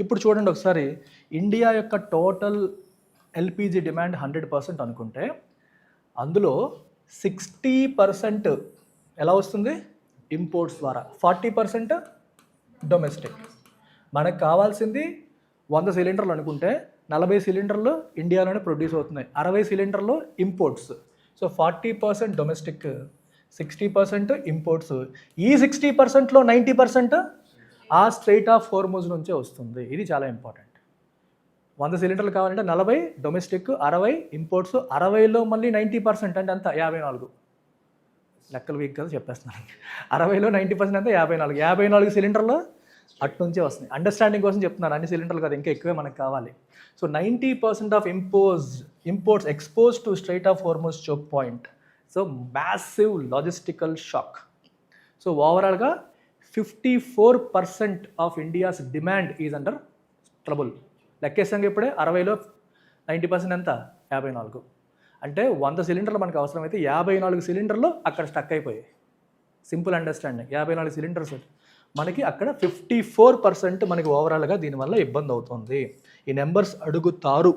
ఇప్పుడు చూడండి ఒకసారి, ఇండియా యొక్క టోటల్ ఎల్పిజి డిమాండ్ 100% అనుకుంటే అందులో 60% ఎలా వస్తుంది? ఇంపోర్ట్స్ ద్వారా, 40% డొమెస్టిక్. మనకు కావాల్సింది 100 సిలిండర్లు అనుకుంటే 40 సిలిండర్లు ఇండియాలోనే ప్రొడ్యూస్ అవుతున్నాయి, 60 సిలిండర్లు ఇంపోర్ట్స్. So 40% domestic, 60% imports. ఈ 60%లో 90% ఆ స్ట్రైట్ ఆఫ్ హోర్ముజ్ నుంచే వస్తుంది. ఇది చాలా ఇంపార్టెంట్. 100 సిలిండర్లు కావాలంటే 40 డొమెస్టిక్, 60 ఇంపోర్ట్స్. 60లో మళ్ళీ 90% అంటే అంత 54. లెక్కలు వీక్ కదా, చెప్పేస్తున్నాను. 60లో 90% అంటే 54. 54 సిలిండర్లు అటు నుంచే వస్తున్నాయి. అండర్స్టాండింగ్ కోసం చెప్తున్నాను, అన్ని సిలిండర్లు కదా, ఇంకా ఎక్కువే మనకు కావాలి. So 90% of imports expose to strait of Hormuz choke point. So massive logistical shock. So ఓవరాల్గా 54% of India's demand is under trouble. లెక్కేసాం ఇప్పుడే. 60లో 90% ఎంత? 54. అంటే 100 సిలిండర్లు మనకు అవసరమైతే 54 సిలిండర్లు అక్కడ స్టక్ అయిపోయాయి. Simple understanding. 54 సిలిండర్స్ మనకి అక్కడ 54% మనకి ఓవరాల్గా దీనివల్ల ఇబ్బంది అవుతుంది. ఈ నెంబర్స్ అడుగుతారు.